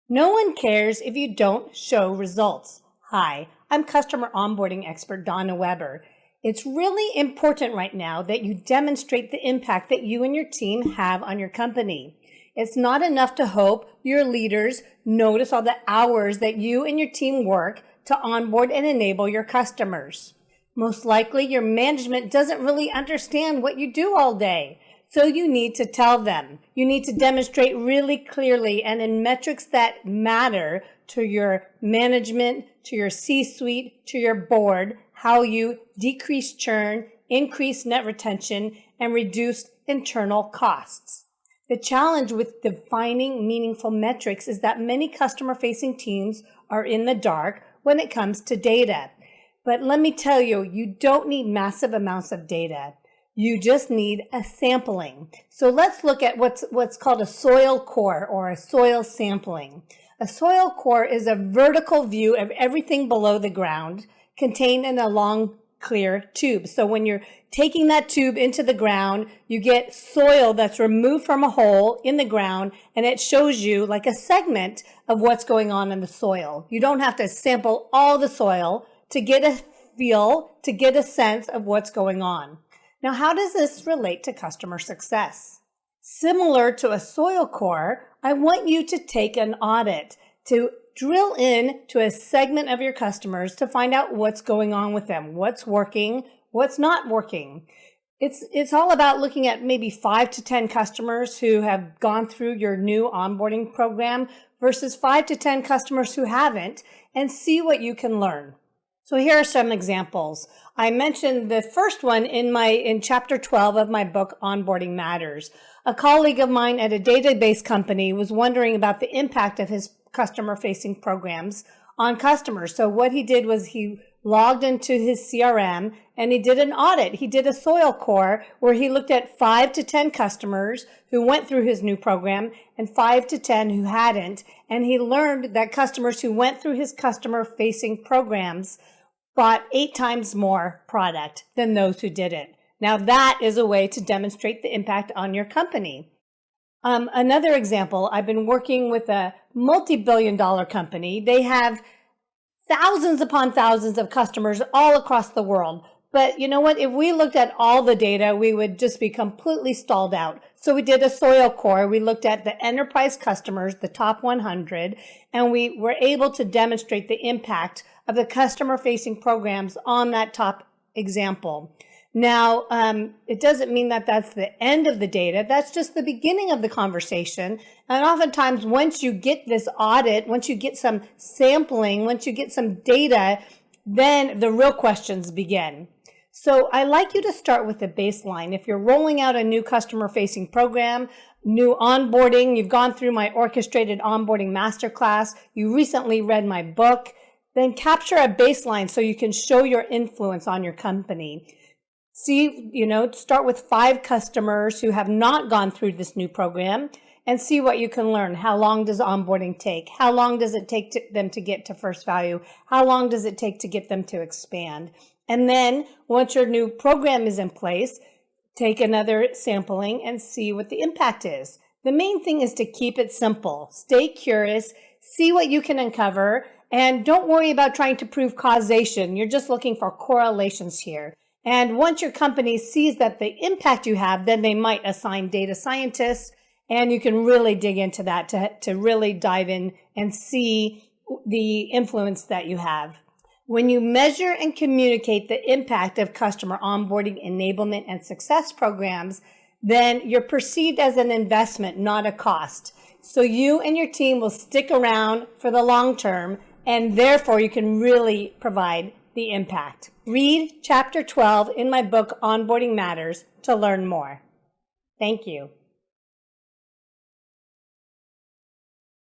No one cares if you don't show results. Hi, I'm customer onboarding expert Donna Weber. It's really important right now that you demonstrate the impact that you and your team have on your company. It's not enough to hope your leaders notice all the hours that you and your team work to onboard and enable your customers. Most likely, your management doesn't really understand what you do all day. So you need to tell them. You need to demonstrate really clearly and in metrics that matter to your management, to your C-suite, to your board, how you decrease churn, increase net retention, and reduce internal costs. The challenge with defining meaningful metrics is that many customer-facing teams are in the dark when it comes to data. But let me tell you, you don't need massive amounts of data. You just need a sampling. So let's look at what's called a soil core or a soil sampling. A soil core is a vertical view of everything below the ground contained in a long, clear tube. So when you're taking that tube into the ground, you get soil that's removed from a hole in the ground, and it shows you like a segment of what's going on in the soil. You don't have to sample all the soil to get a feel, to get a sense of what's going on. Now, how does this relate to customer success? Similar to a soil core, I want you to take an audit to drill in to a segment of your customers to find out what's going on with them, what's working, what's not working. It's all about looking at maybe 5 to 10 customers who have gone through your new onboarding program versus 5 to 10 customers who haven't, and see what you can learn. So here are some examples. I mentioned the first one in chapter 12 of my book, Onboarding Matters. A colleague of mine at a database company was wondering about the impact of his customer-facing programs on customers. So what he did was he logged into his CRM and he did an audit. He did a soil core where he looked at 5 to 10 customers who went through his new program and 5 to 10 who hadn't. And he learned that customers who went through his customer-facing programs bought 8 times more product than those who didn't. Now that is a way to demonstrate the impact on your company. Another example, I've been working with a multi-billion-dollar company. They have thousands upon thousands of customers all across the world. But you know what? If we looked at all the data, we would just be completely stalled out. So we did a soil core. We looked at the enterprise customers, the top 100, and we were able to demonstrate the impact of the customer-facing programs on that top example. Now, it doesn't mean that that's the end of the data. That's just the beginning of the conversation. And oftentimes, once you get this audit, once you get some sampling, once you get some data, then the real questions begin. So I like you to start with the baseline. If you're rolling out a new customer-facing program, new onboarding, you've gone through my orchestrated onboarding masterclass, you recently read my book, then capture a baseline so you can show your influence on your company. See, start with 5 customers who have not gone through this new program and see what you can learn. How long does onboarding take? How long does it take them to get to first value? How long does it take to get them to expand? And then once your new program is in place, take another sampling and see what the impact is. The main thing is to keep it simple. Stay curious, see what you can uncover, and don't worry about trying to prove causation. You're just looking for correlations here. And once your company sees that the impact you have, then they might assign data scientists, and you can really dig into that to really dive in and see the influence that you have. When you measure and communicate the impact of customer onboarding, enablement, and success programs, then you're perceived as an investment, not a cost. So you and your team will stick around for the long term, and therefore you can really provide the impact. Read chapter 12 in my book, Onboarding Matters, to learn more. Thank you.